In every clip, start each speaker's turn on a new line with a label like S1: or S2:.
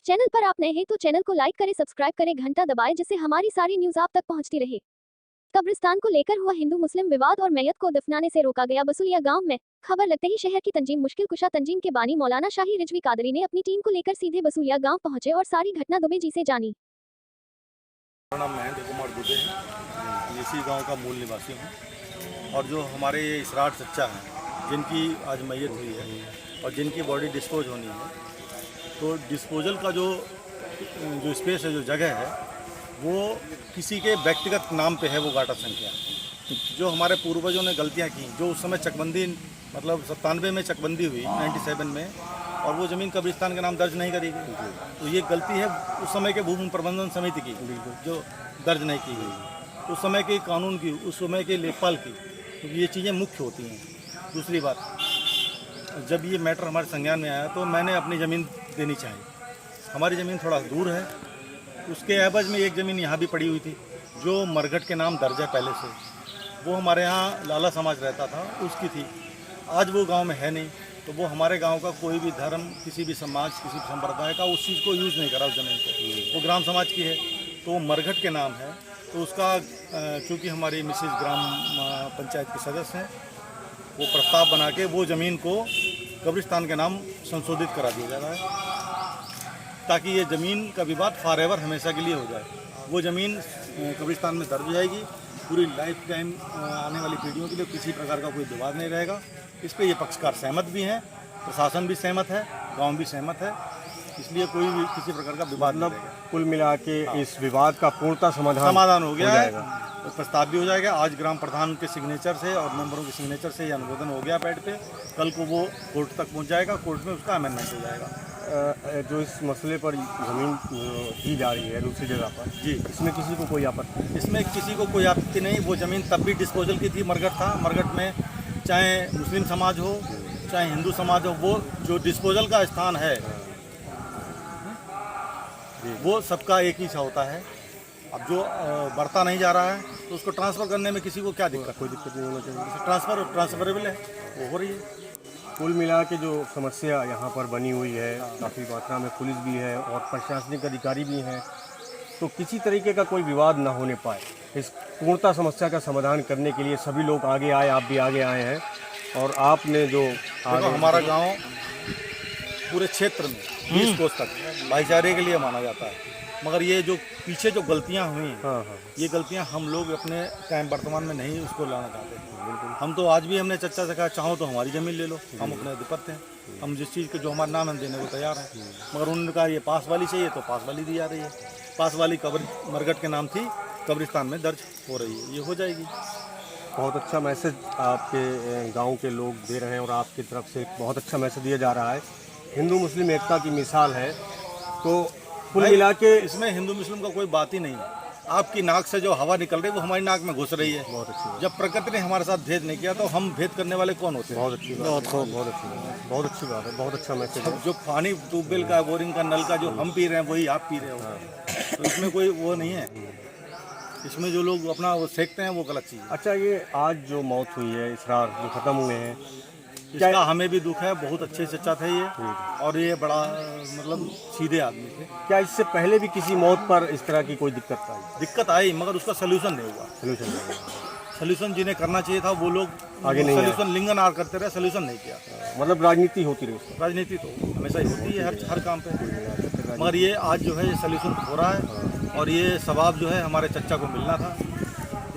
S1: Channel पर आप नए हैं तो चैनल को लाइक करें, सब्सक्राइब करें, घंटा दबाएं जिससे हमारी सारी न्यूज आप तक पहुंचती रहे। कब्रिस्तान को लेकर हुआ हिंदू मुस्लिम विवाद और मैयत को दफनाने से रोका गया बसुलिया गांव में। खबर लगते ही शहर की तंजीम मुश्किल कुशा तंजीम के बानी मौलाना शाही रिजवी कादरी ने अपनी टीम को लेकर सीधे बसुलिया गांव पहुंचे और सारी घटना दुबे जी से जानी।
S2: मेरा नाम महेंद्र कुमार दुबे है, इसी गांव का मूल निवासी हूं। और जो हमारे ये इसरार चच्चा हैं जिनकी आज मैयत हुई है और जिनकी बॉडी डिस्पोज होनी है, तो डिस्पोजल का जो स्पेस है, जो जगह है, वो किसी के व्यक्तिगत नाम पे है। वो गाटा संख्या जो हमारे पूर्वजों ने गलतियां की, जो उस समय चकबंदी मतलब 97 में चकबंदी हुई 97 में, और वो ज़मीन कब्रिस्तान के नाम दर्ज नहीं करी गई, तो ये गलती है उस समय के भूमि प्रबंधन समिति की जो दर्ज नहीं की गई, उस समय के कानून की, उस समय के लेखपाल की, क्योंकि तो ये चीज़ें मुख्य होती हैं। दूसरी बात, जब ये मैटर हमारे संज्ञान में आया तो मैंने अपनी ज़मीन देनी चाहिए। हमारी ज़मीन थोड़ा दूर है, उसके एवज में एक ज़मीन यहाँ भी पड़ी हुई थी जो मरघट के नाम दर्ज है पहले से। वो हमारे यहाँ लाला समाज रहता था, उसकी थी। आज वो गांव में है नहीं, तो वो हमारे गांव का कोई भी धर्म, किसी भी समाज, किसी भी संप्रदाय का उस चीज़ को यूज़ नहीं करा उस ज़मीन को। वो ग्राम समाज की है, तो वो मरघट के नाम है। तो उसका चूँकि हमारी मिसेज ग्राम पंचायत के सदस्य हैं, वो प्रस्ताव बना के वो ज़मीन को कब्रिस्तान के नाम संशोधित करा दिया जा रहा है, ताकि ये ज़मीन का विवाद फॉर एवर हमेशा के लिए हो जाए। वो ज़मीन कब्रिस्तान में दर्ज हो जाएगी, पूरी लाइफ टाइम आने वाली पीढ़ियों के लिए किसी प्रकार का कोई विवाद नहीं रहेगा। इस पे ये पक्षकार सहमत भी हैं, प्रशासन भी सहमत है, गांव भी सहमत है, इसलिए कोई भी किसी प्रकार का विवाद
S3: मतलब कुल मिला के इस विवाद का पूर्णतः
S2: समाधान हो गया है। तो प्रस्ताव भी हो जाएगा। आज ग्राम प्रधान के सिग्नेचर से और मेंबरों के सिग्नेचर से ये अनुमोदन हो गया पैड पे। कल को वो कोर्ट तक पहुंच जाएगा, कोर्ट में उसका अमेंडमेंट हो जाएगा।
S3: जो इस मसले पर ज़मीन दी जा रही है दूसरी जगह पर,
S2: जी,
S3: इसमें किसी को कोई आपत्ति?
S2: इसमें किसी को कोई आपत्ति नहीं। वो ज़मीन तब भी डिस्पोजल की थी, मरघट था। मरघट में चाहे मुस्लिम समाज हो, चाहे हिंदू समाज हो, वो जो डिस्पोजल का स्थान है वो सबका एक ही सा होता है। अब जो बढ़ता नहीं जा रहा है तो उसको ट्रांसफ़र करने में किसी को क्या दिक्कत? कोई दिक्कत नहीं होना चाहिए। ट्रांसफरेबल है, वो हो रही है।
S3: कुल मिला के जो समस्या यहाँ पर बनी हुई है, काफ़ी मात्रा में पुलिस भी है और प्रशासनिक अधिकारी भी हैं, तो किसी तरीके का कोई विवाद न होने पाए, इस पूर्णतः समस्या का समाधान करने के लिए सभी लोग आगे आए। आप भी आगे आए हैं और आपने जो
S2: हमारा गांव पूरे क्षेत्र में 20 कोस तक भाईचारे के लिए माना जाता है, मगर ये जो पीछे जो गलतियां हुई हैं, ये गलतियां हम लोग अपने टाइम वर्तमान में नहीं उसको लाना चाहते हैं। हम तो आज भी हमने चर्चा से कहा, चाहो तो हमारी ज़मीन ले लो, हम अपने अधिपत्य हैं, हम जिस चीज़ के जो हमारा नाम हम देने को तैयार हैं। मगर उन्होंने कहा ये पास वाली चाहिए, तो पास वाली दी जा रही है। पास वाली मरघट के नाम थी, कब्रिस्तान में दर्ज हो रही है, ये हो जाएगी।
S3: बहुत अच्छा मैसेज आपके गांव के लोग दे रहे हैं और आपकी तरफ से बहुत अच्छा मैसेज दिया जा रहा है। हिंदू मुस्लिम एकता की मिसाल है। तो कुल मिला के
S2: इसमें हिंदू मुस्लिम का कोई बात ही नहीं है। आपकी नाक से जो हवा निकल रही है वो हमारी नाक में घुस रही है।
S3: बहुत अच्छी बात।
S2: जब प्रकृति ने हमारे साथ भेद नहीं किया तो हम भेद करने वाले कौन होते हैं?
S3: बहुत अच्छी बात, बहुत अच्छी बात है, बहुत अच्छा मैसेज है।
S2: जो पानी ट्यूबवेल का, बोरिंग का, नल का जो हम पी रहे हैं वही आप पी रहे हो, तो इसमें कोई वो नहीं है। इसमें जो लोग अपना वो सेकते हैं वो गलत चीज़ है।
S3: अच्छा, ये आज जो मौत हुई है, इसरार जो ख़त्म हुए हैं,
S2: इसका हमें भी दुख है। बहुत अच्छे चचा थे ये, और ये बड़ा मतलब सीधे आदमी थे।
S3: क्या इससे पहले भी किसी मौत पर इस तरह की कोई
S2: दिक्कत आई मगर उसका सोल्यूशन नहीं हुआ। सोल्यूशन जिन्हें करना चाहिए था वो लोग
S3: आगे नहीं,
S2: सोल्यूशन लिंगन आर करते रहे, सोल्यूशन नहीं किया।
S3: मतलब राजनीति होती रही।
S2: राजनीति तो हमेशा ही होती है हर काम पे, मगर ये आज जो है ये सोल्यूशन हो रहा है। और ये सवाब जो है हमारे चच्चा को मिलना था,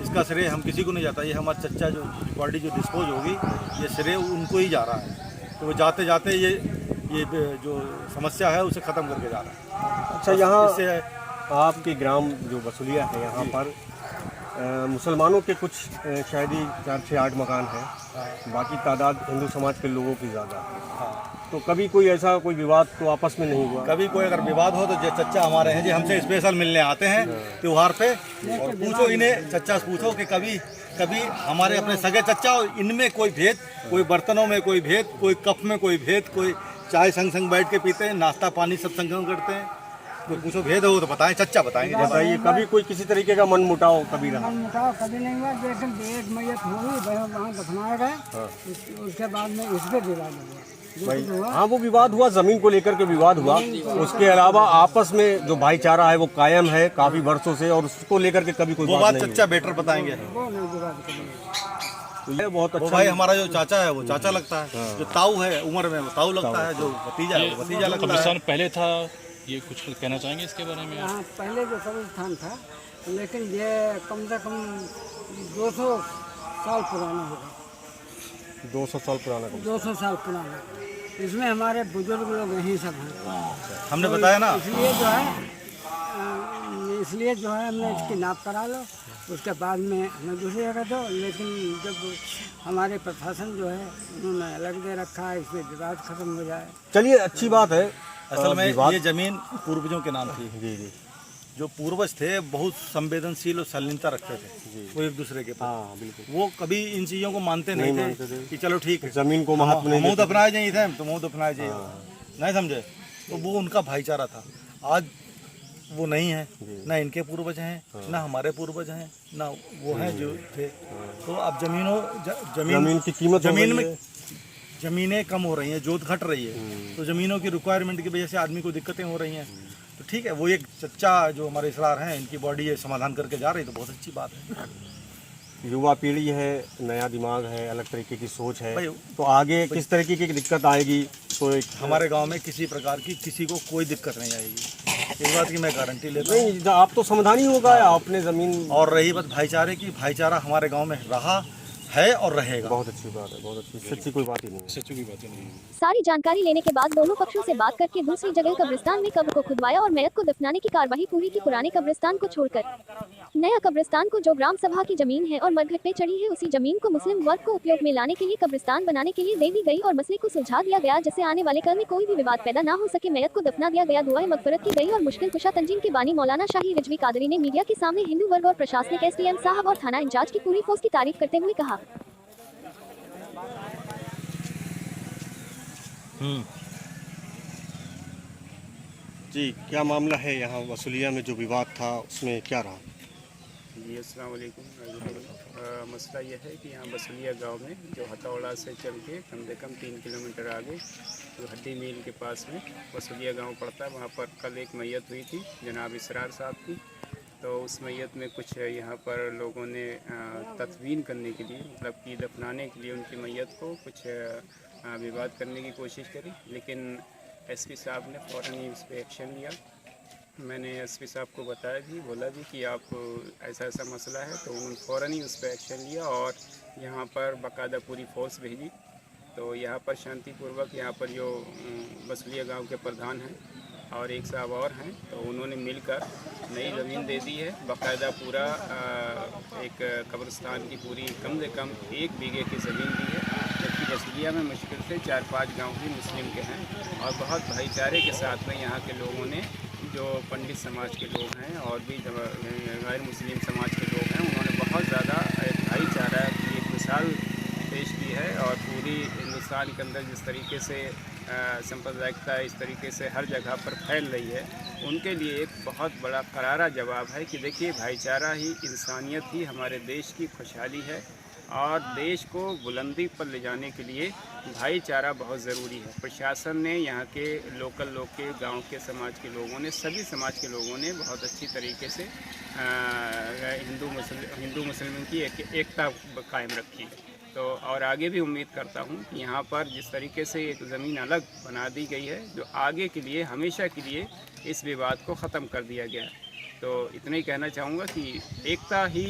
S2: इसका श्रेय हम किसी को नहीं जाता। ये हमारे चच्चा जो बॉडी जो डिस्पोज होगी, ये श्रेय उनको ही जा रहा है। तो वो जाते जाते ये जो समस्या है उसे ख़त्म करके जा रहा है।
S3: अच्छा, यहाँ आपके ग्राम जो बसुलिया है, यहाँ पर मुसलमानों के कुछ शायद ही 4-6-8 मकान हैं, बाकी तादाद हिंदू समाज के लोगों की ज़्यादा है। तो कभी कोई ऐसा कोई विवाद तो आपस में नहीं हुआ?
S2: कभी कोई अगर विवाद हो तो जो चच्चा हमारे हैं, जो हमसे स्पेशल मिलने आते हैं त्यौहार पे, और पूछो इन्हें, चच्चा से पूछो कि कभी हमारे अपने सगे चच्चा इनमें कोई भेद, कोई बर्तनों में कोई भेद, कोई कप में कोई भेद, कोई चाय संग संग बैठ के पीते हैं, नाश्ता पानी सब संग संग करते हैं। कोई पूछो भेद हो तो बताएं, चच्चा बताएंगे।
S3: बताइए, कभी कोई किसी तरीके का मन मुटाव कभी रहा?
S4: मुटाव कभी नहीं हुआ, लेकिन एक मैयत हुई वहाँ दफनाए गए, उसके बाद में इस पे विवाद हुआ।
S3: भाई हाँ, वो विवाद हुआ, जमीन को लेकर के विवाद हुआ। उसके अलावा आपस में जो भाईचारा है वो कायम है काफी वर्षों से, और उसको लेकर के कभी कोई
S2: वो
S3: बात
S2: बात
S3: नहीं
S2: चच्चा बेटर बताएंगे।
S4: वो नहीं विवाद कभी।
S3: तो ये बहुत
S2: वो
S3: अच्छा
S2: भाई हमारा जो चाचा है वो चाचा लगता है, जो ताऊ है उम्र में वो ताऊ लगता है, जो भतीजा है वो भतीजा लगता है।
S5: कब्रिस्तान पहले था, ये कुछ कहना चाहेंगे इसके बारे में?
S4: यहाँ पहले जो कब्रिस्तान था, लेकिन ये कम से कम 200 साल पुराना होगा।
S3: 200 साल पुराना।
S4: 200 साल पुराना। इसमें हमारे बुजुर्ग लोग यही सब हैं।
S2: हमने बताया ना,
S4: इसलिए जो है हमने इसकी नाप करा लो, उसके बाद में हमें दूसरी जगह दो। लेकिन जब हमारे प्रशासन जो है उन्होंने अलग दे रखा है, इसमें विवाद खत्म हो जाए।
S3: चलिए, अच्छी बात है।
S2: असल में ये जमीन पूर्वजों के नाम थी। जी जी। जो पूर्वज थे बहुत संवेदनशील और शालीनता रखते थे वो एक दूसरे के
S3: हाँ बिल्कुल।
S2: वो कभी इन चीज़ों को मानते नहीं थे कि चलो ठीक है,
S3: जमीन को महत्व नहीं
S2: मुँह दफनाए जाइए थे तो मुँह दफनाए जाइए, नहीं समझे। तो वो उनका भाईचारा था। आज वो नहीं है, ना इनके पूर्वज हैं, ना हमारे पूर्वज हैं, ना वो हैं जो थे। तो अब जमीन
S3: की कीमत
S2: जमीन में ज़मीनें कम हो रही हैं, जोत घट रही है, तो ज़मीनों की रिक्वायरमेंट की वजह से आदमी को दिक्कतें हो रही हैं। तो ठीक है, वो एक चच्चा जो हमारे इसरार हैं, इनकी बॉडी ये समाधान करके जा रही, तो बहुत अच्छी बात है।
S3: युवा पीढ़ी है, नया दिमाग है, अलग तरीके की सोच है,
S2: भाई,
S3: तो आगे किस तरीके की दिक्कत आएगी तो
S2: हमारे गांव में किसी प्रकार की किसी को कोई दिक्कत नहीं आएगी, इस बात की मैं गारंटी लेता हूँ।
S3: नहीं, आप तो समाधान ही होगा अपने ज़मीन।
S2: और रही बात भाईचारे की, भाईचारा हमारे गाँव में रहा है और रहेगा।
S3: बहुत अच्छी बात है, बहुत अच्छी, सच्ची कोई बात ही नहीं है।
S5: सच्चू की बात नहीं।
S1: सारी जानकारी लेने के बाद दोनों पक्षों से बात करके दूसरी जगह कब्रिस्तान में कब्र को खुदवाया और मैयत को दफनाने की कार्यवाही पूरी की। पुराने कब्रिस्तान को छोड़कर नया कब्रिस्तान को जो ग्राम सभा की जमीन है और मरघट पे चढ़ी है, उसी जमीन को मुस्लिम वर्ग को उपयोग में लाने के लिए कब्रिस्तान बनाने के लिए दे दी गई और मसले को सुलझा दिया गया, जिससे आने वाले कल में कोई भी विवाद पैदा ना हो सके। मैयत को दफना दिया गया, दुआए मगफरत की गई और मुश्किल कुशा तंजीम के बानी मौलाना शाही रिजवी कादरी ने मीडिया के सामने हिंदू वर्ग और प्रशासनिक SDM साहब और थाना इंचार्ज की पूरी फोर्स की तारीफ करते हुए कहा।
S3: जी, क्या मामला है यहाँ वसूलिया में जो विवाद था उसमें क्या रहा?
S6: जी अस्सलाम वालेकुम। मसला यह है कि यहाँ बसुलिया गांव में जो हथौड़ा से चल के कम से कम 3 किलोमीटर आगे जो हड्डी मिल के पास में बसुलिया गांव पड़ता है, वहाँ पर कल एक मैयत हुई थी जनाब इसरार साहब की। तो उस मैयत में कुछ यहाँ पर लोगों ने तदफीन करने के लिए, मतलब कि दफनाने के लिए उनकी मैयत को कुछ विवाद करने की कोशिश करी, लेकिन SP साहब ने फ़ौरन ही उस पर एक्शन लिया। मैंने SP साहब को बताया भी, बोला भी कि आप ऐसा ऐसा मसला है, तो उन्होंने फ़ौरन ही उस पर एक्शन लिया और यहाँ पर बाकायदा पूरी फोर्स भेजी। तो यहाँ पर शांतिपूर्वक यहाँ पर जो बसुलिया गांव के प्रधान हैं और एक साहब और हैं, तो उन्होंने मिलकर नई ज़मीन दे दी है। बाकायदा पूरा एक कब्रिस्तान की पूरी कम से कम 1 बीघे की ज़मीन दी है, जबकि बसुलिया में मुश्किल से 4-5 गांव ही मुस्लिम के हैं और बहुत भाईचारे के साथ में यहाँ के लोगों ने, जो पंडित समाज के लोग हैं और भी गैर मुस्लिम समाज के लोग हैं, उन्होंने बहुत ज़्यादा एक भाईचारा की एक मिसाल पेश की है। और पूरी हिंदुस्तान के अंदर जिस तरीके से सांप्रदायिकता इस तरीके से हर जगह पर फैल रही है, उनके लिए एक बहुत बड़ा करारा जवाब है कि देखिए, भाईचारा ही, इंसानियत ही हमारे देश की खुशहाली है और देश को बुलंदी पर ले जाने के लिए भाईचारा बहुत ज़रूरी है। प्रशासन ने, यहाँ के लोकल लोग के, गांव के समाज के लोगों ने, सभी समाज के लोगों ने बहुत अच्छी तरीके से हिंदू मुस्लिम की एकता कायम रखी। तो और आगे भी उम्मीद करता हूँ कि यहाँ पर जिस तरीके से एक ज़मीन अलग बना दी गई है, जो आगे के लिए, हमेशा के लिए इस विवाद को ख़त्म कर दिया गया है। तो इतना ही कहना चाहूँगा कि एकता ही